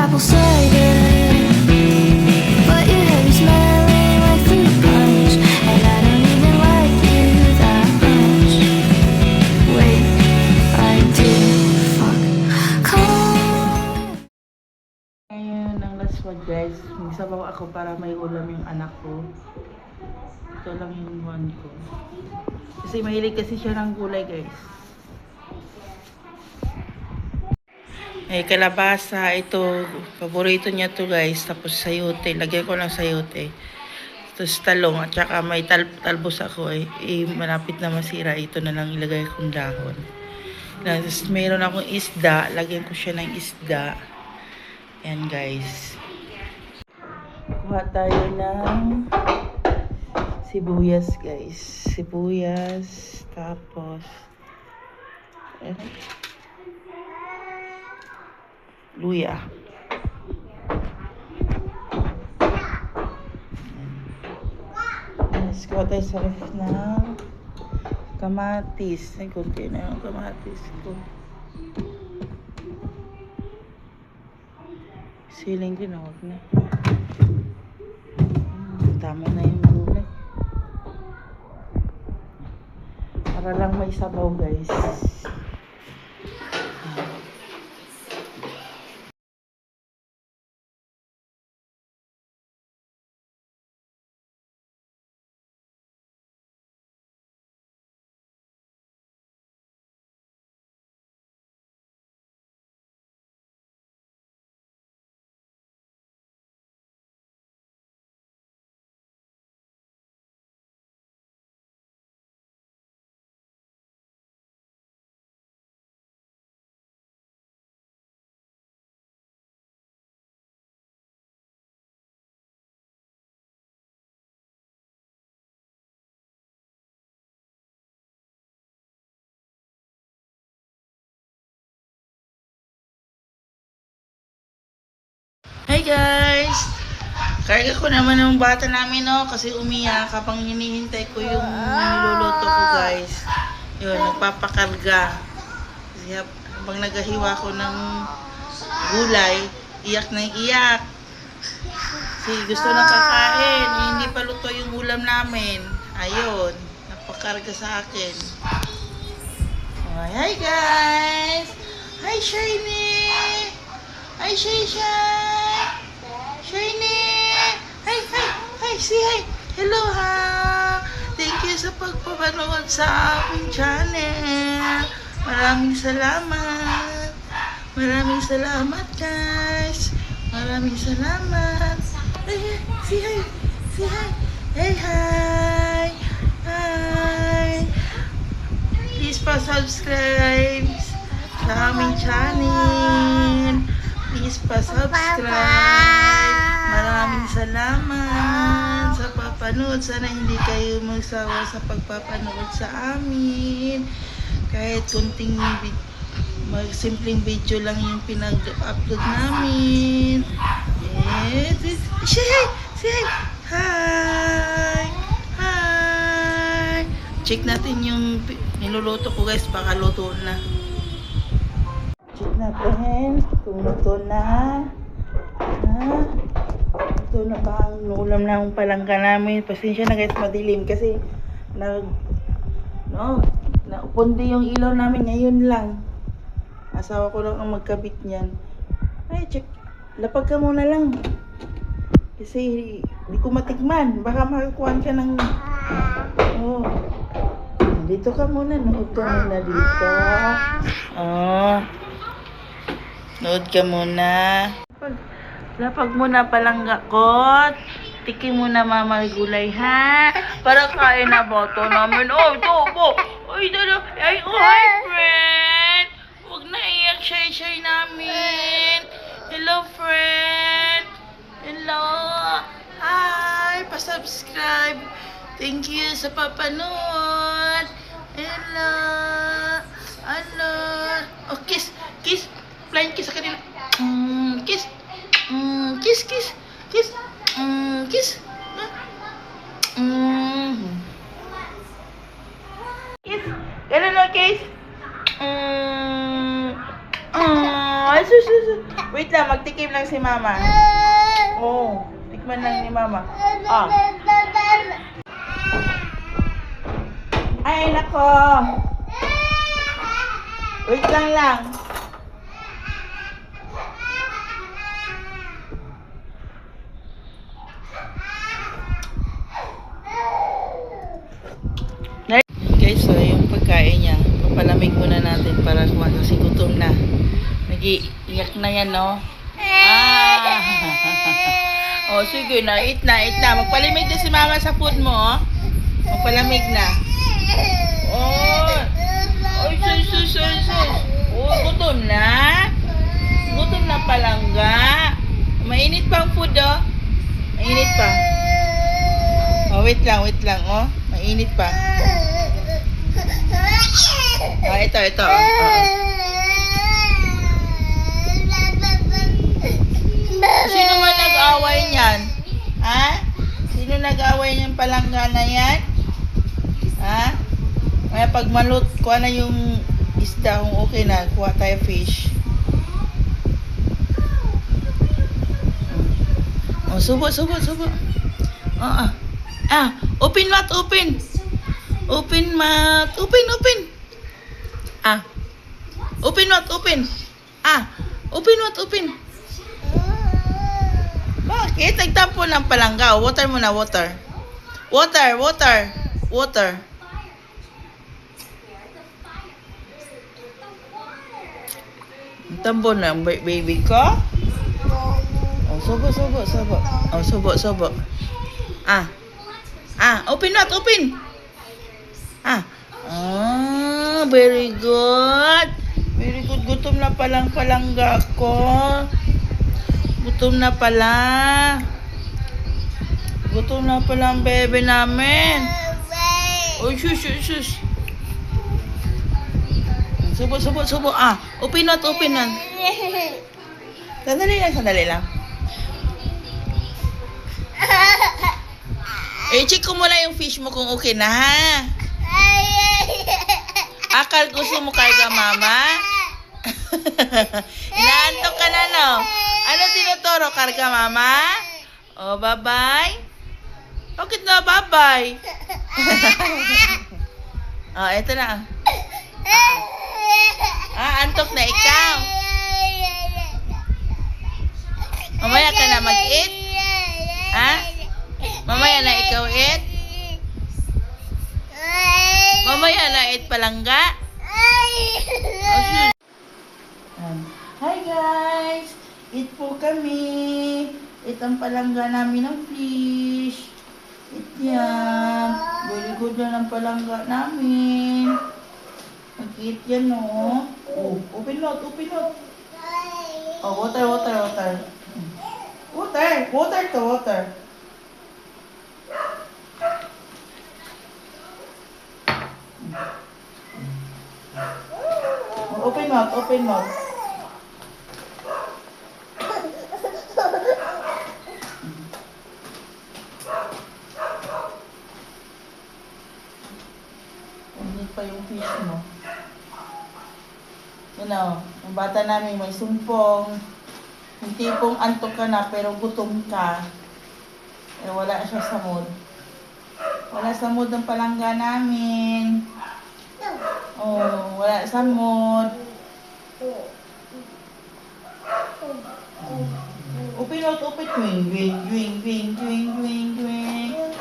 apple cider, but your hair is smelling like fruit punch, and I don't even like you that much. Wait until fuck come. Ngayon, ang last one guys, magsabaw ako para may ulam yung anak ko. Ito lang yung one ko. Kasi mahilig kasi siya ng gulay guys. Kalabasa, ito, paborito niya to guys. Tapos sayote, lagyan ko lang sayote. Tapos talong, at saka may talbos ako malapit na masira. Ito na lang ilagay kong dahon. Tapos mayroon akong isda, lagyan ko siya ng isda. Yan guys. Kuha tayo ng sibuyas guys. Sibuyas. Tapos luya. Yes, kuha tayo sa ref ng kamatis. Ay, kunti na yung kamatis ko. Siling din, huwag na. Tama na yung gulay. Para lang may sabaw guys. Hi guys! Karga ko naman ng bata namin kasi umiyak habang hinihintay ko yung niluluto ko guys. Yun, nagpapakarga. Kasi habang naghahiwa ko ng gulay, iyak na iyak. Kasi gusto nang kakain, hindi pa luto yung ulam namin. Ayun, napakarga sa akin. Hi guys! Hi Shiny! Hi Shay! Shiny! Hi! Say hi! Hello ha! Thank you sa pagpapanood sa aming channel. Maraming salamat. Maraming salamat guys. Maraming salamat. Ay, say hi! Say hi! Hey, hi! Hi! Please pa-subscribe sa aming channel. Please pa-subscribe. Maraming salamat sa papanood. Sana hindi kayo magsawa sa pagpapanood sa amin. Kahit kunting simpleng video lang yung pinag-upload namin. Yes. Say hi! Say hi! Hi! Hi! Check natin yung niluluto ko guys. Baka luto na. Check natin kung luto na. Ito na ba ang ulam ng palangga namin? Pasensya na guys, madilim kasi naupundi yung ilaw namin ngayon lang. Asawa ko lang ang magkabit niyan. Ay, check. Lapag ka muna lang. Kasi hindi ko matikman. Baka makakuhaan ka ng... Oh. Dito ka muna. Nood ka muna dito. Oh. Nood ka muna. Lapag muna palangga ko. Tikim muna mama gulay ha. Para kain na boto namin. Oh, ito po. Ay, dada. Ay, oh, hi friend. Huwag na iyak shy namin. Hello friend. Hello. Hi. Pa-subscribe. Thank you sa papanood. Hello. Hello. Oh, kiss. Kiss. Flying kiss sa kanila. Kiss. Kiss. Kiss. Kiss. Kiss. Kiss. Ganun o, kiss. Sus. Wait lang, magtikim lang si mama. Oo, tikman lang ni mama. Ah. Ay, nako. Wait lang. Guys, so yung pagkain niya, papalamig muna natin para kumain kasi gutom na. Nag-iiyak na yan, no? Ah! Oh, sige na, eat na. Magpalamig na si mama sa food mo, oh. Magpalamig na. Oh! Oy, sus. Oh, gutom na. Gutom na palangga. Mainit pa ang food, oh. Mainit pa. Oh, wait lang, oh. Mainit pa. Ah, ito. Sino man nag-away niyan? Ha? Sino nag-away niyan palangga na yan? Ha? Kaya pag malut, kuha na yung isda kung okay na. Kuha tayo fish. Oh, subo. Open mat, open. Open mat. Open. Ah. Open mat, open. Ah. Open mat, open. Bakit? Nagtampo ng palangga. Water muna, water. Water. Tampo na, baby ko. Oh, sobo. Oh, sobo. Ah, open mat, open. Very good. Gutom na palang palangga ko. Gutom na pala ang bebe namin. Oh, shush. Subo. Open mat. Sandali lang. Check ko muna yung fish mo kung okay na, ha? Akal gusto mo karga, mama? Inaantok ka na, no? Ano tinuturo? Karga, mama? Oh, bye-bye? Bakit na bye-bye? Oh, eto na. Antok na ikaw. Mamaya ka na mag-eat? Ha? Mamaya na ikaw eat? Mamaya na eat palangga? Hi guys! Eat po kami. Eat ang palangga namin ng fish. Eat yan. Very good yan ang palangga namin. Mag-eat yan, no? Oh, open not. Oh, water. Water. Open mouth. Init pa yung fish mo. Ang bata namin may sumpong. Yung tipong antok ka na pero gutom ka. Wala siya sa mood. Wala sa mood ng palangga namin. Oh, wala sa mood. Open mouth. Wing.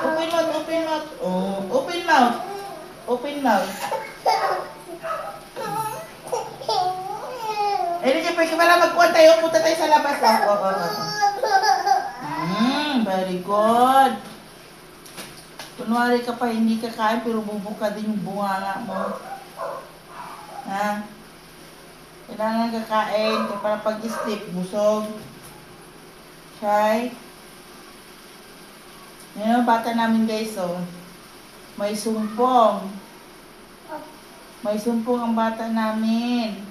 Open mouth. Oh, open mouth. Siyempre, para magkuhan tayo, punta tayo sa labas. Very good. Kunwari ka pa, hindi ka kain, pero bubuka din yung bunganga mo. Ha? Kailangan kakain, para pag-sleep, busog. Okay? Yan ang bata namin guys, oh. May sumpong. May sumpong ang bata namin.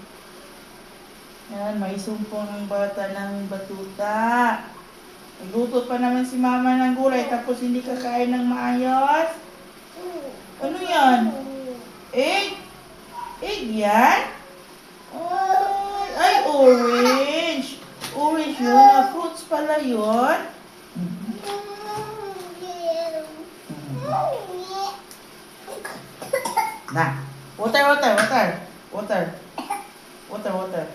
Yan, may sumpong ang bata namin batuta. Nagluto pa naman si mama ng gulay, tapos hindi kakain ng maayos. Ano yan? Egg? Egg yan? Ay, orange. yun? Na. Water, water, water. Water. Water, water.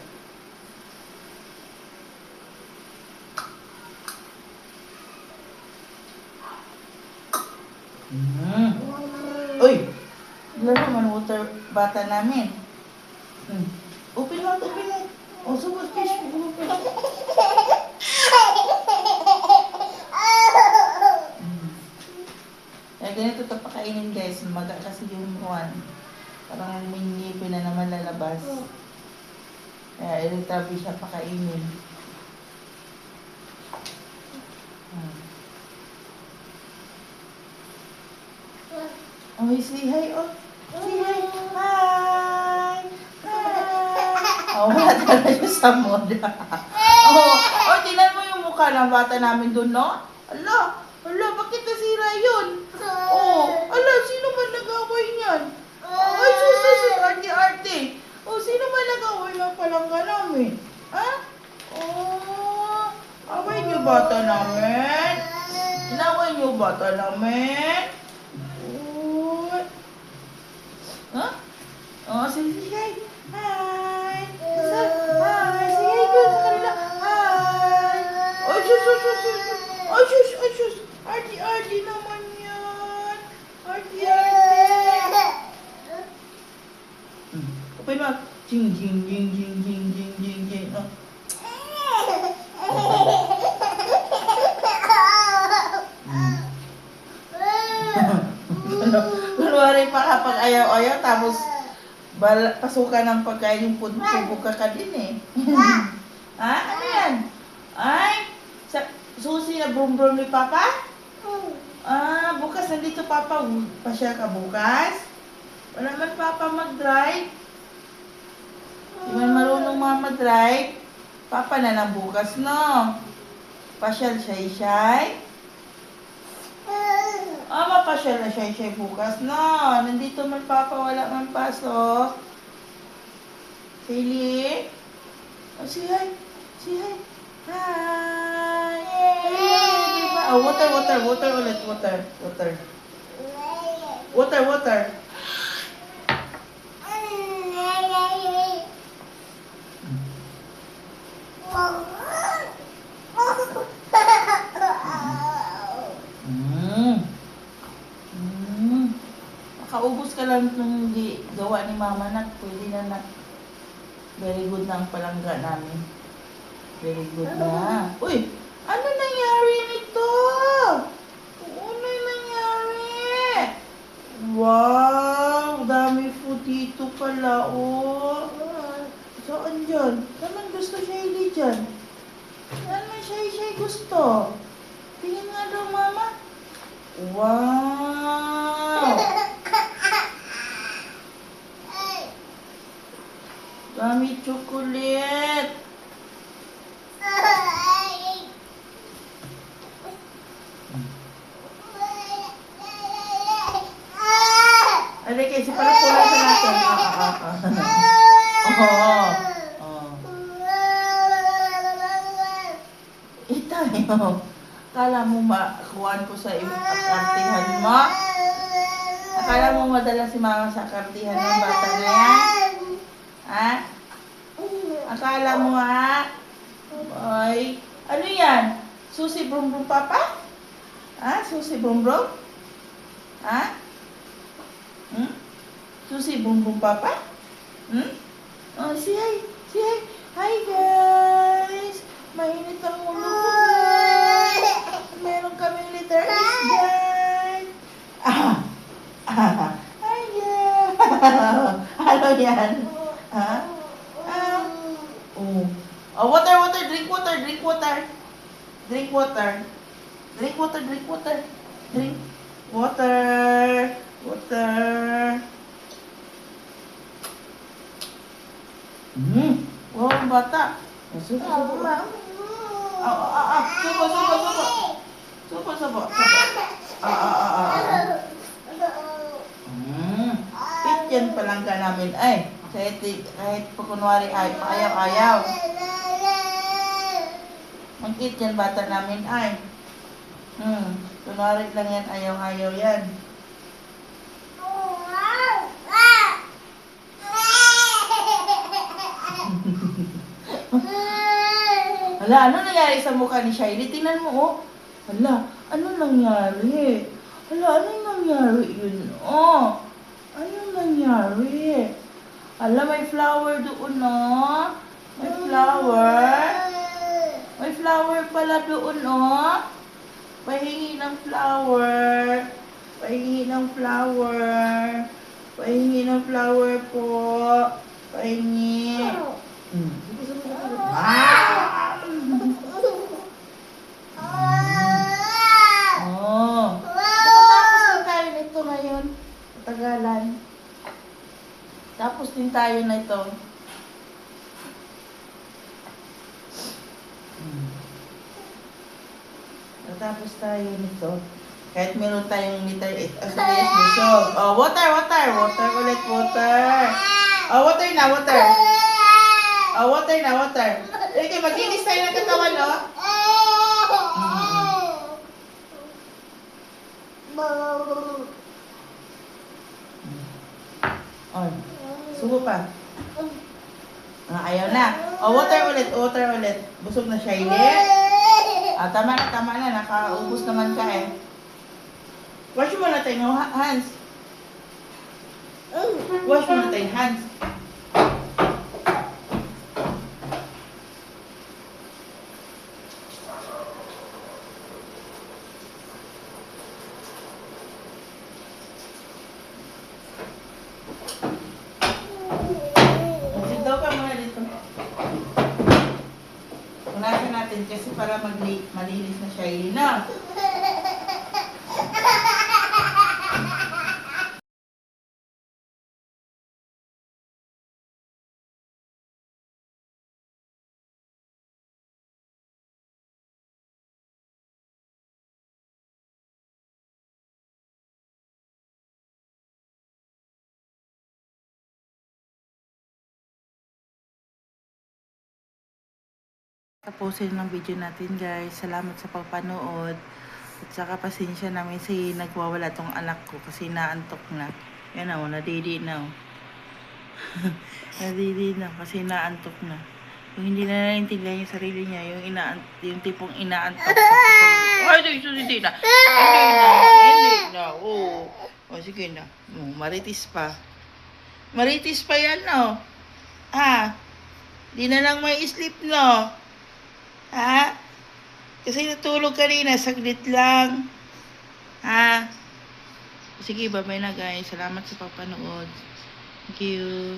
Uy! Wala naman water bata namin. Open mo, open mo. Oh, super fish. Open. Kaya ganito ito pakainin guys. Maga kasi yung one. Parang may ngipin na naman lalabas. Kaya irritabi siya pakainin. Oh, say hi, oh. Say hi. Hi. Hi. Oh, wala talaga siya sa mood. Oh, tingnan mo yung mukha ng bata namin doon, no? Ala, bakit nasira yun? Oh, ala, sino man nag-away niyan? Ay, susunod, arte-arte. Oh, sino man nag-away ng palangga namin? Ha? Oh, away niyo bata namin? Inaway niyo bata namin? Huh? Oh, say hi. Hi. Hi. Say hi ko sa kanila. Hi. Oh, sus. Oh, sus. Arty naman yan. Arty. Open mo. Jing. Oh. Kunwari pa kapag ayaw-ayaw, tapos pasukan ng pagkain yung pubo ka din eh. Ha? Ano yan? Ay, susi na brum-brum ni Papa? Ah, bukas nandito Papa. Pasya ka bukas? Wala man Papa mag-drive. Di man marunong mag-drive. Papa na lang bukas, no? Pasyal shy. Mapasyal na shy bukas, no? Nandito man Papa, wala man pasok. Hailey? Oh, say hi. Hi. Oh, water ulit. Water. Makaubos ka lang nung gawa ni Mama na pwede na. Very good na ang palangga namin. Very good na. Uy! Ano nangyari nito? Ano nangyari? Wow! Dami food dito pala, oh. Saan dyan? Saan ang gusto Shaylee dyan? Saan man Shay gusto? Tingin nga daw, Mama. Wow! Dami chocolate. Alay kasi pala pulasan natin. Itayo. Akala mo makuhaan ko sa akartihan mo? Akala mo madala si Mama sa akartihan ng bata na yan? Ha? Akala mo ha? Ay, ano yan? Susi brum Papa? Ha? Susi brum? Ha? Susi brum Papa? Oh, say hi. Hi guys! Mainit ang ulo ko guys! Meron kaming litter is guys! Hi guys! Ano yan? Ha? Oh, water, drink water. Wow, ang bata. Subo. Subo. Yan palangga namin. Ay, kahit pa kunwari ayaw. Ang cute yan, bata namin ay. Kunwari lang yan, ayaw-ayaw yan. Hala, ano nangyari sa mukha ni Shiley? Tingnan mo, oh. Hala, ano nangyari? Hala, ano nangyari yun? Oh, ano nangyari? Hala, may flower doon, oh. May flower. May flower pala doon, oh. Pahingi ng flower. Pahingi ng flower. Pahingi ng flower po. Pahingi. Oh. Tapos din tayo nito ngayon. Matagalan. Tapos din tayo na ito. Natapos tayo nito. Kahit meron tayong meter 8 as well as busog. Oh, water, water. Water ulit, water. Oh, water na, water. Oh, water na, water. Okay, maglinis tayo ng katawan, oh. Oh, subo pa. Ayaw na. Oh, water ulit, water ulit. Busog na siya, tama na. Nakaubos naman ka eh. Wash mo na tayo hands. Wash mo na tayo hands. Sit daw ka muna dito. Punasan natin kasi para malinis na siya yun na. Tapusin ng video natin guys. Salamat sa pagpanood. At saka pasensya namin si nagwawala tong anak ko kasi naantok na. Yan o, nadidi na o. Nadidi na kasi naantok na. Yung hindi na naiintindihan yung sarili niya, yung tipong inaantok. Ay, hindi na. Hindi na. Oo. O, sige na. Maritis pa. Maritis pa yan, no? Di na lang may sleep, no? Kasi natulog kanina, saglit lang. Sige, bye-bye na guys. Salamat sa pagpanood. Thank you.